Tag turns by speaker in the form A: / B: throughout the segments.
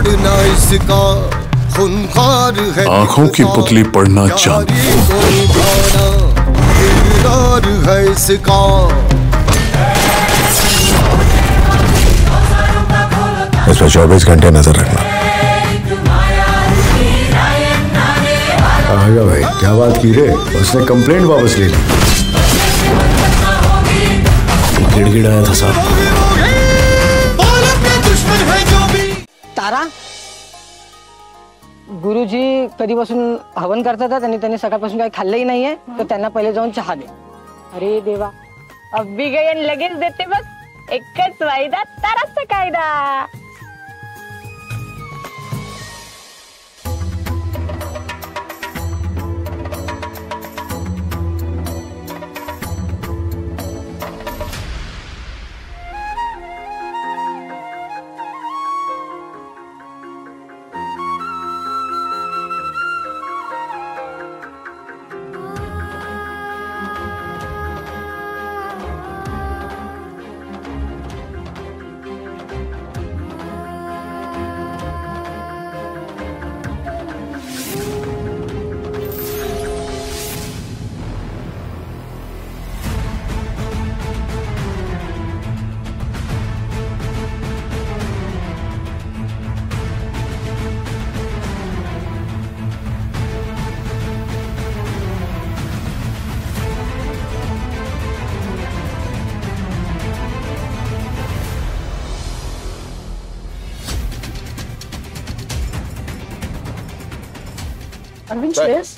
A: बिगड़ना इसका खूंखार है,
B: आंखों की पुतली पड़ना चाहती
A: है इसका।
C: इसमें 24 घंटे नजर रखना। आएगा भाई, क्या बात की रे? उसने कंप्लेंट वापस ले ली। गिड़गिड़ाया था साहब।
D: तारा, गुरुजी कधीपासून हवन करतात आणि त्यांनी सकाळपासून काही खाल्लंही नाहीये, तर त्यांना पहिले जाऊन चहा दे। अरे देवा,
E: अब्बी गयन लगेच देते बस, एकच वायदा ताराचा कायदा।
D: अरविंद, श्रेयस,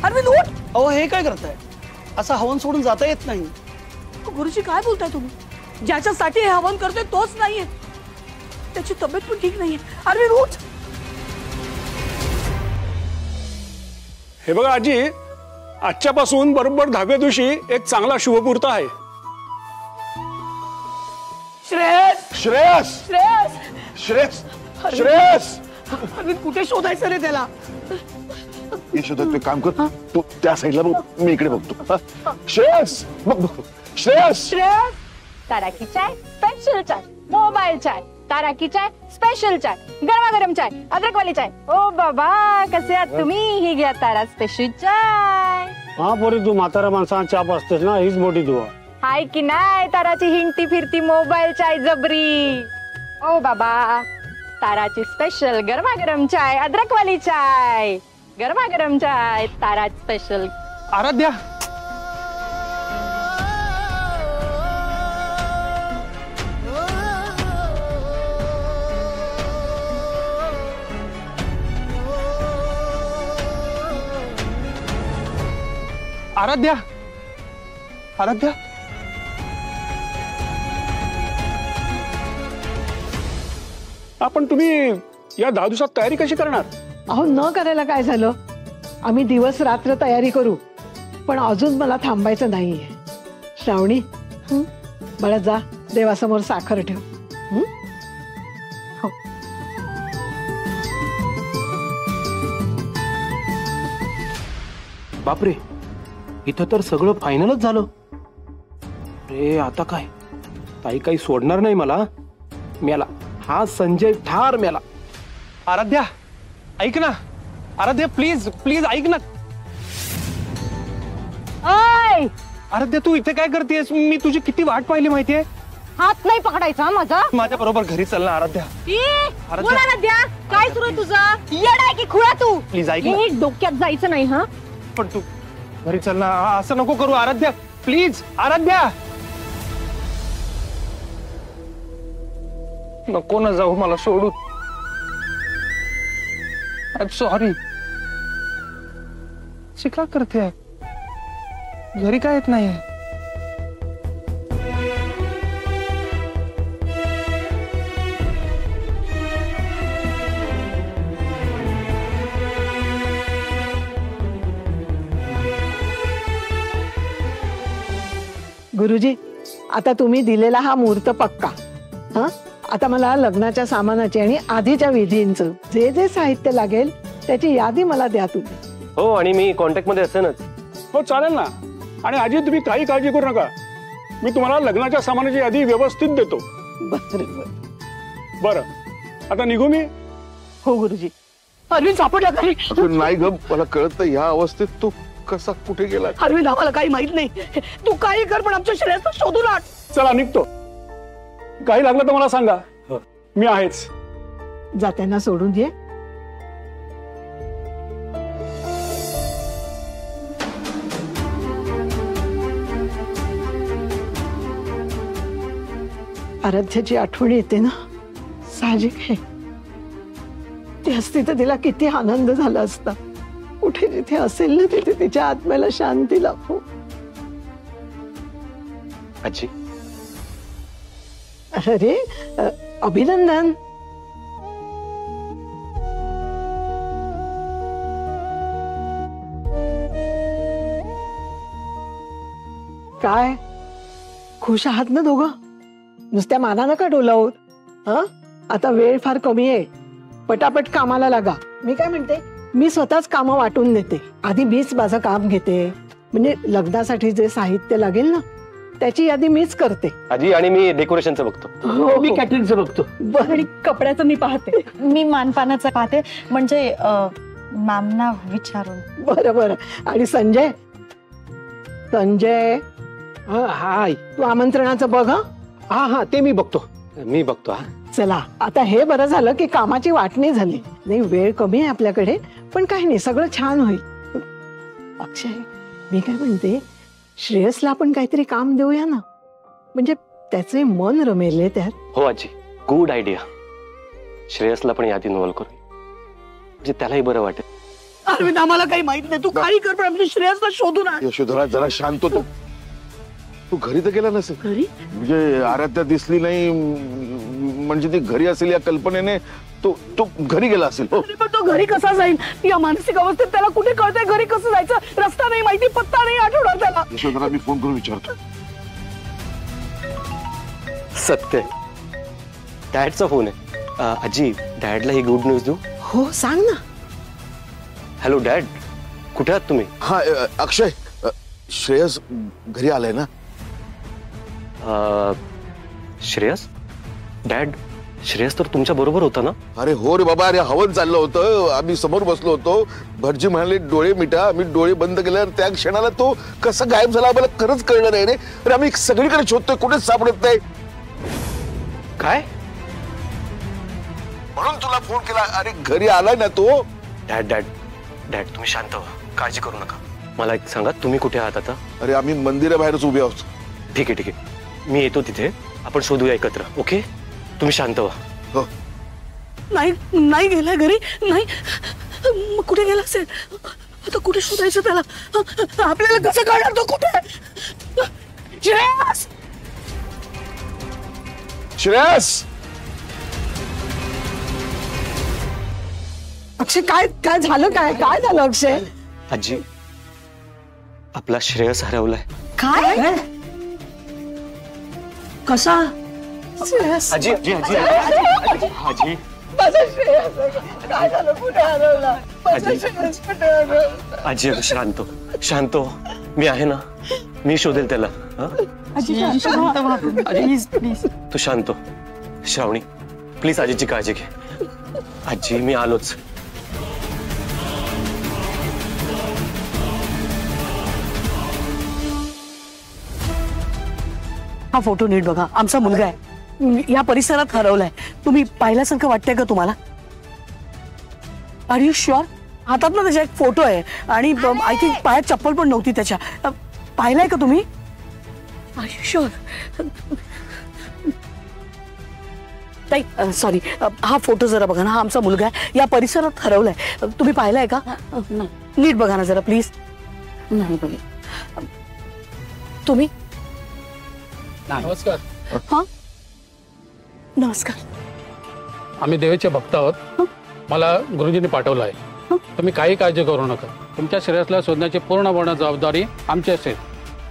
D: अरविंद उठ।
F: अहो हे काय करताय? असं हवन सोडून जाता येत नाही।
G: गुरुजी काय बोलताय तुम्ही? ज्याच्यासाठी हे हवन करतोय तोच नाहीये, त्याची तब्येत पण ठीक नाहीये। अरविंद उठ।
H: हे बघा आजी, आजच्यापासून बरोबर 10व्या दिवशी एक चांगला शुभमुहूर्त आहे।
G: श्रेयस,
H: श्रेयस,
G: श्रेयस,
H: श्रेयस, श्रेयस,
G: अरविंद कुठे शोधायचं रे त्याला?
C: ये शोधत काम कर तू, त्या साईडला बघ, मी इकडे बघतो। श्रेयस, बघ श्रेयस।
E: श्रेयस, तारा की चाय स्पेशल चाय, मोबाइल चाय, तारा की चाय स्पेशल चाय, गरमागरम चाय, अदरक वाली चाय। ओ बाबा, कसे आहात तुम्ही? ही घ्या तारा स्पेशल चाय।
F: हा पोरी, तू म्हातारा माणसांना चहा पाजतेस ना, हीच मोठी दुआ।
E: हाय की नाही ताराची हिंडती फिरती मोबाईल चाय जबरी। ओ बाबा, ताराची स्पेशल गरमागरम चाय, अदरक वाली चाय, गरमागरम चाय, तारा स्पेशल।
F: आराध्या, आराध्या, आराध्या,
H: आपण तुम्ही या 10 दिवसात तयारी कशी करणार?
G: अहो न करायला काय झालं, आम्ही दिवस रात्र तयारी करू, पण अजून मला थांबायचं नाहीये। श्रावणी, मला जा देवासमोर साखर ठेव। हो।
I: बापरे, इथं तर सगळं फायनलच झालं रे। आता काय, ताई काही सोडणार नाही मला। मेला हा संजय ठार मेला।
F: आराध्या ऐक ना, आराध्या प्लीज प्लीज ऐक ना।
E: ओय,
F: आराध्या तू इथे काय करतेस? मी तुझी किती वाट पाहिली माहितीये।
E: हात नाही पकडायचा माझा।
F: माझ्या बरोबर घरी चल ना आराध्या।
E: आराध्या, काय सुरू आहे तुझं? येड आहे की खुळा तू?
F: प्लीज ऐक ना।
E: हे डोक्यात जायचं नाही हा।
F: पण तू घरी चल ना, असं नको करू आराध्या, प्लीज आराध्या। नको ना जाऊ मला सोडून। I am sorry. शिका करते, घरी काय येत नाही।
G: गुरुजी, आता तुम्ही दिलेला हा मुहूर्त पक्का। हा, आता मला लग्नाच्या सामानाची आणि आधीच्या विधींचं जे जे साहित्य लागेल त्याची यादी मला द्या तुम्ही।
I: हो, आणि मी कॉन्टॅक्ट मध्ये असेनच।
H: हो चालेल ना। आणि आजी तुम्ही काही काळजी करू नका, मी तुम्हाला लग्नाच्या सामानाची यादी व्यवस्थित देतो।
G: बरोबर।
H: बरं आता निघू मी?
G: हो गुरुजी. अरविंद सापडला घरी?
C: अगं नाही ग, मला कळत नाही ह्या अवस्थेत तो कसा कुठे गेला.
G: अरविंद आम्हाला काही माहित नाही. तू काही कर पण आमच्या श्रेयसला शोधून आण.
H: चला निघतो. काही लागलं तर मला सांगा, मी आहेच.
G: जात्यांना सोडून ये. आराध्याची आठवण येते ना, साहजिक आहे. ती असती तर तिला किती आनंद झाला असता. कुठे जिथे असेल ना तिथे तिच्या आत्म्याला शांती लाभो.
I: आजी
G: अरे अभिनंदन. काय खुश आहात ना दोघं? नुसत्या मानानं का डोलावत? हा आता वेळ फार कमी आहे. पटापट कामाला लागा. मी काय म्हणते, मी स्वतःच कामं वाटून देते. आधी मीच माझं काम घेते. म्हणजे लग्नासाठी जे साहित्य लागेल ना त्याची यादी मीच करते.
I: आजी आणि मी डेकोरेशनचं बघतो.
G: हो,
I: मी कॅटरिंगचं बघतो.
G: बरं
E: कपड्याचं मी पाहते. मी मानपानाचं पाहते. म्हणजे मॅमना विचारून.
G: बरं बरं. आणि संजय, संजय
I: हाय.
G: तू आमंत्रणाचं बघ.
I: हा हा ते मी बघतो. मी बघतो. हा
G: चला आता हे बरं झालं की कामाची वाटणी झाली. नाही वेळ कमी आहे आपल्याकडे, पण काही नाही, सगळं छान होईल. अक्षय, मी काय म्हणते, श्रेयसला आपण काहीतरी काम देऊया ना, म्हणजे त्याचे मन रमेल त्यात.
I: हो आजी, गुड आयडिया. श्रेयसला पण यादी इन्व्हॉल्व करू, म्हणजे त्यालाही बरं वाटेल.
G: अरविंद आम्हाला काही माहित नाही. तू काही कर पण आमच्या श्रेयसला शोधून आण.
C: यशोधरा जरा शांत होतो. तू घरी तर गेला नसेल.
G: घरी
C: म्हणजे आराध्या दिसली नाही म्हणजे ती घरी असेल या कल्पनेने तो घरी गेला असेल. हो
G: पण तो घरी कसा जाईल? या मानसिक अवस्थेत त्याला कुठे कळतंय घरी कसं जायचं? रस्ता नाही माहिती, पत्ता नाही आठवणार त्याला.
C: यशोधरा मी फोन करून विचारतो.
I: सत्य, डॅडचा फोन आहे. आजी, डॅडला ही गुड न्यूज देऊ?
G: हो सांग ना.
I: हॅलो डॅड, कुठे आहात तुम्ही?
C: हा अक्षय, श्रेयस घरी आलाय ना?
I: श्रेयस? डॅड, श्रेयस तर तुमच्या बरोबर होता ना?
C: अरे हो रे बाबा. अरे हवन चाललं होतं, आम्ही समोर बसलो होतो. भटजी म्हणाले डोळे मिटा. आम्ही डोळे बंद केल्यावर त्या क्षणाला तो कसा गायब झाला आम्हाला खरंच कळलं नाही रे. अरे आम्ही सगळीकडे शोधतोय, कुठेच सापडत नाही.
I: काय?
C: म्हणून तुला फोन केला. अरे घरी आलाय ना तो.
I: डॅड डॅड डॅड तुम्ही शांत व्हा, काळजी करू नका. मला एक सांगा, तुम्ही कुठे आहात आता?
C: अरे आम्ही मंदिराबाहेरच उभे आहोत.
I: ठीक आहे ठीक आहे, मी येतो तिथे, आपण शोधूया एकत्र. ओके, तुम्ही शांत व्हा.
C: हो.
G: नाही नाही गेला घरी. नाही मग कुठे गेला असेल? आता कुठे शोधायचं त्याला? आपल्याला कसं कळणार तो कुठे? श्रेयस,
C: श्रेयस.
G: अक्षय काय काय झालं? काय काय झालं अक्षय?
I: आजी, आपला श्रेयस हरवलाय.
G: काय? कसा? श्रेयस,
I: आजी आजी आजी आजी
G: माझा श्रेयस काय झालं? कुठे हरवला माझा श्रेयस? कुठे हरवला?
I: आजी शांत शांत, मी आहे ना, मी शोधेल त्याला. तू शांत. श्रावणी प्लीज आजीची काळजी घे. आजी मी आलोच.
J: हा फोटो नीट बघा. आमचा मुलगा आहे, या परिसरात हरवलाय. तुम्ही पाहिल्यासारखं वाटतंय का तुम्हाला? Are you sure? हातात ना त्याच्या एक फोटो आहे आणि आय थिंक पायात चप्पल पण नव्हती त्याच्या. पाहिलाय का तुम्ही? Are you sure? नाही सॉरी, हा फोटो जरा बघा ना. हा आमचा मुलगा आहे, या परिसरात हरवलाय. तुम्ही पाहिलाय का? नीट बघा ना जरा प्लीज. नाही बघा तुम्ही.
H: नमस्कार.
J: हा नमस्कार.
H: आम्ही देवाचे भक्त आहोत. मला गुरुजींनी पाठवलं आहे. तुम्ही काही काळजी करू नका. तुमच्या श्रेयसला शोधण्याची पूर्ण जबाबदारी आमची असेल.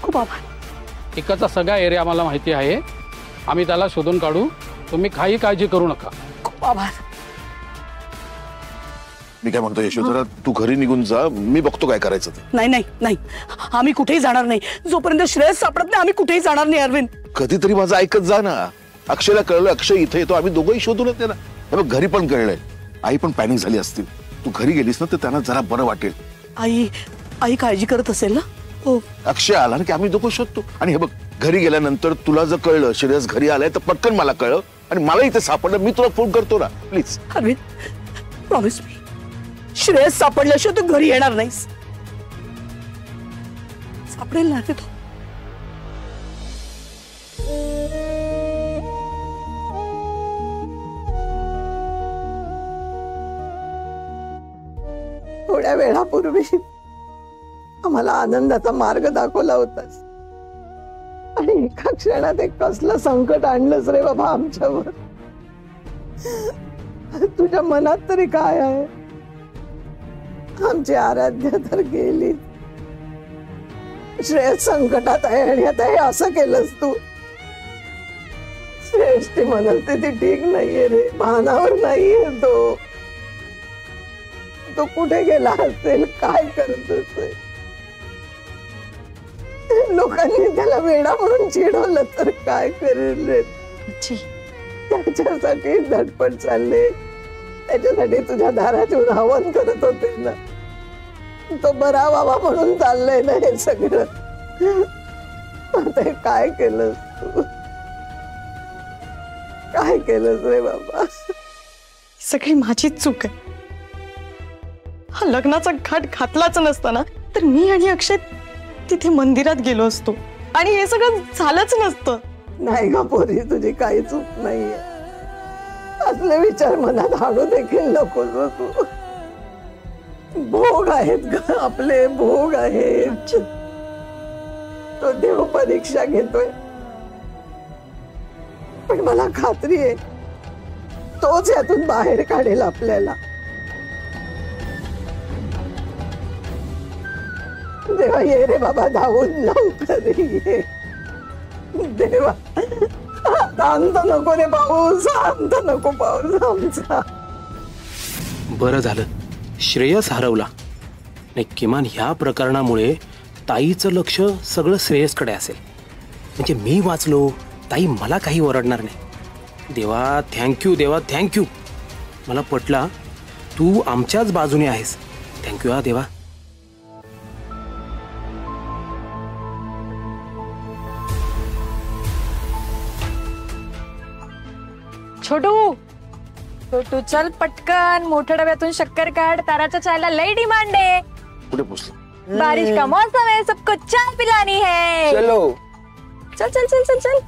J: खूप आभार.
H: इकडचा सगळा एरिया आम्हाला माहिती आहे. आम्ही त्याला शोधून काढू. तुम्ही काही काळजी करू नका.
J: खूप आभार.
C: मी काय म्हणतो यशोधरा, तू घरी निघून जा, मी बघतो काय करायचं ते.
J: नाही नाही नाही, आम्ही कुठेही जाणार नाही. जोपर्यंत श्रेयस सापडत नाही आम्ही कुठेही जाणार नाही. अरविंद,
C: कधीतरी माझं ऐकत जा ना. अक्षयला कळलं अक्षय इथे येतो, आम्ही दोघंही शोधून त्याला. हे बघ घरी पण कळलंय, आई पण पॅनिक झाली असतील. तू घरी गेलीस ना तर त्यांना जरा बरं वाटेल.
J: आई काळजी करत असेल ना. हो
C: अक्षय आला ना की आम्ही दोघं शोधतो. आणि हे बघ घरी गेल्यानंतर तुला जर कळलं श्रेयस घरी आलाय तर पटकन मला कळलं आणि मला इथे सापडलं मी तुला फोन करतो ना please.
J: Arvind promise me, Shreyas सापडल्याशिवाय तू घरी येणार नाहीस. सापडेल ना ते.
G: थोड्या वेळापूर्वी आम्हाला आनंदाचा मार्ग दाखवला होतास आणि एका क्षणात एक कसलं संकट आणलंच रे बाबा आमच्यावर. तुझ्या मनात तरी काय आहे? आमची आराध्य तर गेली. श्रेयस संकटात आहे आणि आता हे असं केलंस तू. श्रेयस ती म्हणते ती ठीक नाहीये रे, भानावर नाहीये तो. तो कुठे गेला असेल, काय करत असेल? लोकांनी त्याला वेडा म्हणून चिडवलं तर काय करेल रे? त्याच्यासाठी धडपड चालले, त्याच्यासाठी तुझ्या दारातून हवन करत होते ना. तो बरा व्हावा म्हणून चाललंय ना हे सगळं. आता हे काय केलं तू? काय केलंस रे बाबा?
K: सगळी माझीच चूक आहे. हा लग्नाचा घाट घातलाच नसताना तर मी आणि अक्षय तिथे मंदिरात गेलो असतो आणि हे सगळं झालंच नसतं.
G: नाही ग पोरी, तुझी काही चूक नाहीये. असले विचार मनात आणू देखील नको तू. भोग आहेत ग आपले, भोग आहेत. तो देव परीक्षा घेतोय पण मला खात्री आहे तोच यातून बाहेर काढेल आपल्याला. देवा ये रे बाबा, धावून लवकर ये देवा. शांत नको रे पाऊस, शांत नको पाऊस आमचा.
I: बरं झालं श्रेयस हरवला नाही. किमान ह्या प्रकरणामुळे ताईचं लक्ष सगळं श्रेयसकडे असेल. म्हणजे मी वाचलो, ताई मला काही ओरडणार नाही. देवा थँक्यू, देवा थँक्यू. मला पटला तू आमच्याच बाजूने आहेस. थँक्यू हा देवा.
E: छोटू छोटू चल पटकन, मोठ्या डब्यातून शक्कर काढ. ताराच्या चायला लई डिमांड आहे.
C: कुठे पोचलो?
E: बारिश का मौसम है, सबको चाय पिलानी है.
C: चलो
E: चल चल चल चल चल.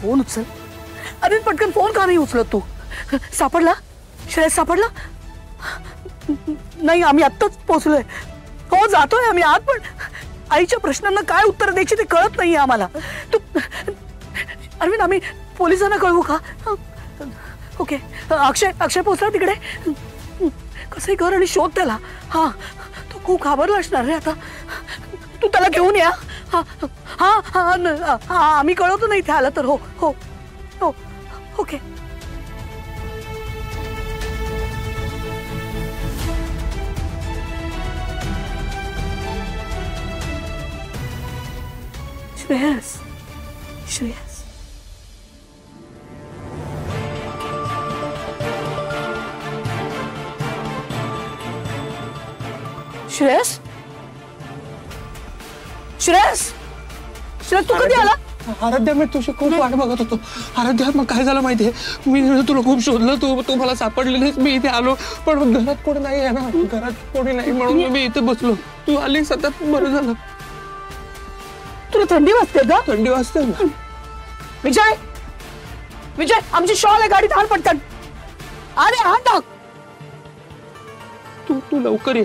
J: फोन उचल. अरे पटकन फोन का नाही उचलत तू? सापडला श्रेयस? सापडला नाही, आम्ही आत्ताच पोहोचलोय. हो जातोय आम्ही आत, पण आईच्या प्रश्नांना काय उत्तर द्यायची ते कळत नाहीये आम्हाला. तू अरविंद आम्ही पोलिसांना कळवू का? ओके अक्षय पोहोचला तिकडे. कसंही कर आणि शोध त्याला. हा तो खूप घाबरला असणार रे आता. तू त्याला घेऊन या. हा हा हा आम्ही कळवतो नाही इथे आला तर. हो हो हो ओके. श्रेयस श्रेयस श्रेयस श्रेयस श्रेयस तू कधी आला?
F: आराध्या मी तुझी खूप वाट बघत होतो. आराध्या मग काय झालं माहितीये, मी तुला खूप शोधलं, तू मला सापडलेलीस. मी इथे आलो पण घरात कोणी नाही आहे ना, घरात कोणी नाही म्हणून मी इथे बसलो. तू आली सतत, बरं झालं.
J: तुला थंडी वाजते का?
F: थंडी वाजते ना.
J: विजय विजय आमची शॉल आहे गाडीत, हाल पटकन. अरे हात टाक.
F: तू लवकर ये.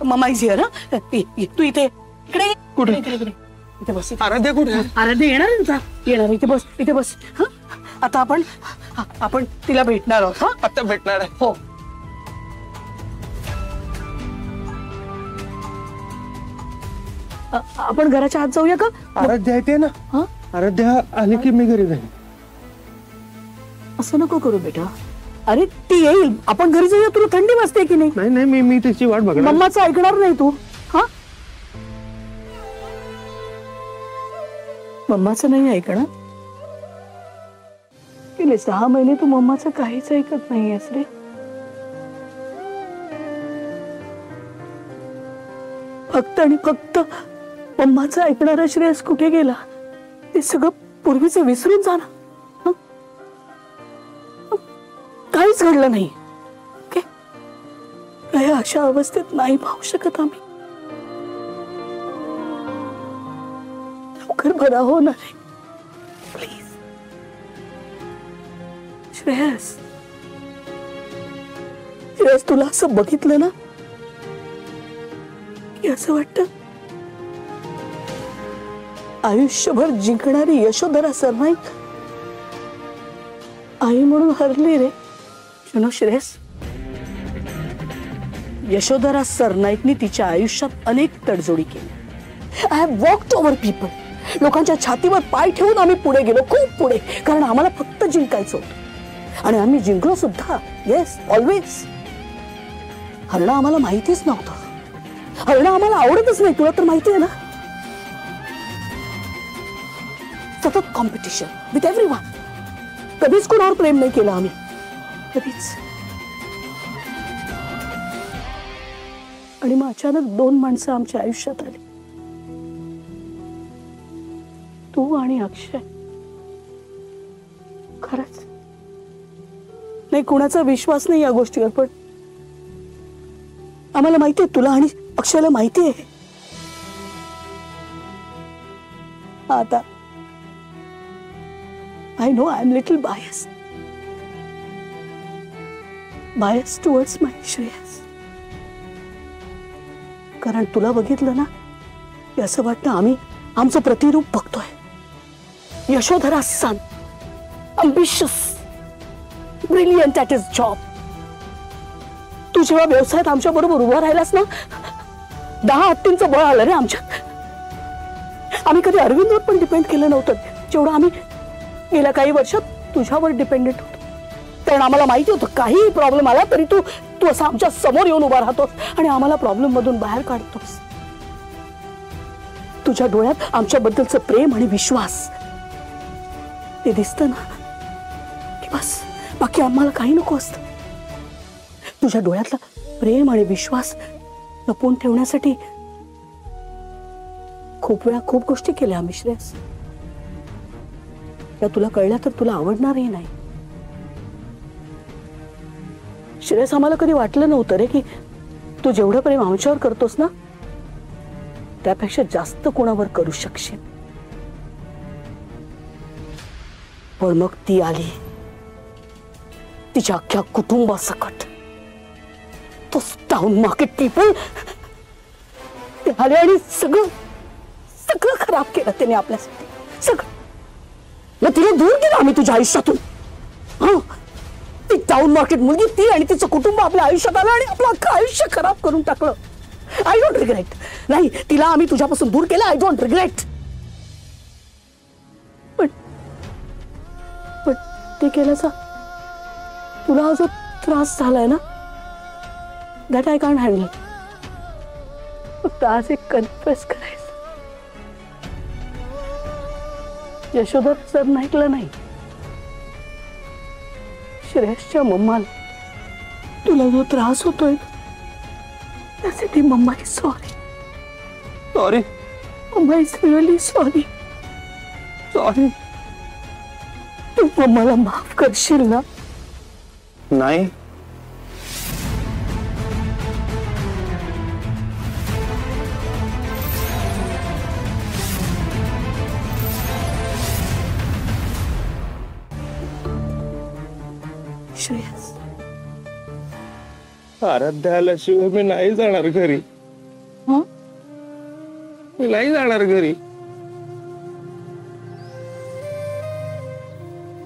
J: Mamma is here. तू इथे इकडे
F: कुठे?
J: इथे बस.
F: आराध्या कुठे?
J: आराध्या येणार आहे तुझा, येणार. इथे बस. हा आता आपण तिला भेटणार आहोत. हा
F: आता भेटणार आहे.
J: हो. आपण घराच्या आत जाऊया का?
F: आराध्या येते ना.
J: हा
F: आराध्या आली की मी घरी जाईन.
J: असं नको करू बेटा. अरे ती येईल, आपण घरी जाऊया. तुला थंडी वाजते की नाही?
F: नाही मी त्याची वाट बघणार.
J: मम्माचं ऐकणार नाही तू. हा मम्माचं नाही ऐकणार. गेले 6 महिने तू मम्माचं काहीच ऐकत नाहीयेस रे. फक्त आणि फक्त मम्माचं ऐकणारा श्रेयस कुठे गेला? ते सगळं पूर्वीचं विसरून जा ना. काहीच घडलं नाही. अशा अवस्थेत नाही पाहू शकत आम्ही. लवकर बरा हो ना रे प्लीज. श्रेयस तुला असं बघितलं ना की असं वाटतं आयुष्यभर जिंकणारी यशोधरा सरनाईक आई म्हणून हरली रे. श्रेयस यशोधरा सरनाईकनी तिच्या आयुष्यात अनेक तडजोडी केली. I have walked over people. लोकांच्या छातीवर पाय ठेवून आम्ही पुढे गेलो, खूप पुढे, कारण आम्हाला फक्त जिंकायचं होतं. आणि आम्ही जिंकलो सुद्धा. Yes, always. हरणं आम्हाला माहितीच नव्हतं. हरणं आम्हाला आवडतच नाही, तुला तर माहिती आहे ना. सतत कॉम्पिटिशन विथ एव्हरीवन. कधीच कोणावर प्रेम नाही केलं आम्ही, कधीच. आणि मग अचानक 2 माणसं आमच्या आयुष्यात आली, तू आणि अक्षय. खरंच नाही, कुणाचा विश्वास नाही या गोष्टीवर, पण आम्हाला माहिती आहे, तुला आणि अक्षयला माहिती आहे. आता I know I'm little biased towards my Shreyas. कारण तुला बघितलं ना की असं वाटतं आम्ही आमचं प्रतिरूप बघतोय. यशोधरा सन, ambitious, brilliant at his job. तू जेव्हा व्यवसायात आमच्या बरोबर उभा राहिलास ना, 10 हत्तींचं बळ आलं रे आमच्यात. आम्ही कधी अरविंदवर पण डिपेंड केलं नव्हतं जेवढं आम्ही गेल्या काही वर्षात तुझ्यावर डिपेंडेंट होतो. कारण आम्हाला माहिती होतं काही प्रॉब्लेम आला तरी तू असं आमच्या समोर येऊन उभा राहतोस आणि आम्हाला प्रॉब्लेम मधून बाहेर काढतोस. तुझ्या डोळ्यात आमच्याबद्दलचं प्रेम आणि विश्वास ते दिसतं ना की बस, बाकी आम्हाला काही नको असतं. तुझ्या डोळ्यातला प्रेम आणि विश्वास लपवून ठेवण्यासाठी खूप वेळा खूप गोष्टी केल्या आम्ही श्रेयस. या तुला कळल्या तर तुला आवडणारही नाही. श्रेयस, आम्हाला कधी वाटलं नव्हतं रे की तू जेवढं प्रेम आमच्यावर करतोस ना त्यापेक्षा जास्त कोणावर करू शकशील. पण मग ती आली, तिच्या अख्ख्या कुटुंबासकट. तो टाउन मार्केट पीपल ते आले आणि सगळं खराब केलं त्याने आपल्यासाठी. सगळं मग तिला दूर केलं आम्ही तुझ्या आयुष्यातून. ती टाउन मार्केट मुलगी, ती आणि तिचं कुटुंब आपल्या आयुष्यात आलं आणि आपलं अख्खं आयुष्य खराब करून टाकलं. I don't regret. नाही, तिला आम्ही तुझ्यापासून दूर केलं. I don't regret. पण ते केल्याचा तुला जो त्रास झालाय ना, दॅट आय कॅन्ट हँडल. फक्त आज एक कन्फेस करायचं. यशोधर सरनाईकला नाही, श्रेयसच्या मम्माला तुला जो त्रास होतोय त्यासाठी mamma is sorry.
F: Sorry.
J: Mamma is really sorry.
F: Sorry.
J: तू मम्माला माफ करशील ना?
F: नाही.
J: श्रेयस,
F: आराध्याला शिवाय मी नाही जाणार घरी. मी नाही जाणार घरी.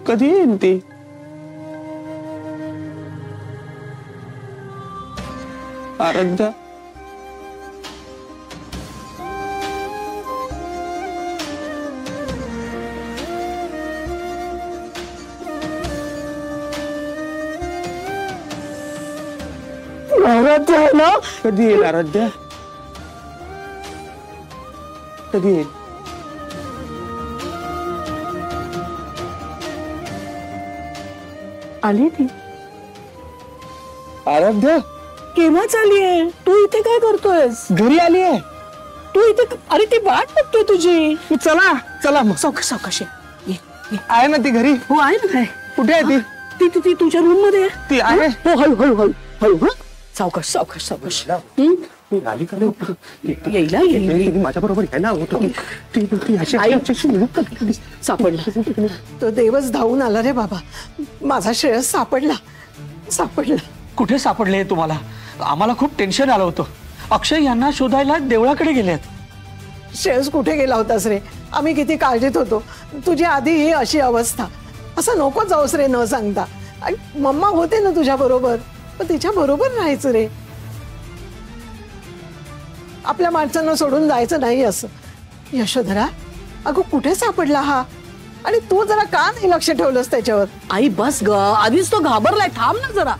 F: कधी येईल ती? आराध्या.
J: आराध्या आहे ना?
F: कधी येईल आराध्या? कधी येईल?
J: आली ती.
F: आराध्या
J: केव्हाच आली आहे? तू इथे काय करतोयस?
F: घरी आली आहे.
J: तू इथे अरे ती वाट बघतोय तुझी.
F: चला चला मग.
J: सावकाश सावकाश ये.
F: आहे ना ती घरी?
J: हो आहे ना. काय
F: कुठे आहे ती?
J: ती ती ती तुझ्या रूम मध्ये आहे.
F: ती आहे.
J: हो हळू हळू हळू हळू. हा सावकाश सावकाश सावकाश. येईला येईल.
F: माझ्या बरोबर यायला होतं.
J: सापडला.
G: तो देवच धावून आला रे बाबा. माझा श्रेयस सापडला. सापडला.
F: कुठे सापडले तुम्हाला? आम्हाला खूप टेन्शन आलं होतं. अक्षय यांना शोधायला देवळाकडे गेलेत.
G: श्रेयस कुठे गेला होतास रे? आम्ही किती काळजीत होतो. तुझी आधी ही अशी अवस्था. असं नको जाऊस रे न सांगता. मम्मा होते ना तुझ्या बरोबर, पण तिच्या बरोबर राहायचं रे. आपल्या माणसांना सोडून जायचं नाही असं. यशोधरा, अगं कुठे सापडला हा? आणि तू जरा का नाही लक्ष ठेवलंस त्याच्यावर?
J: आई बस ग, आधीच तो घाबरलाय. थांब ना जरा.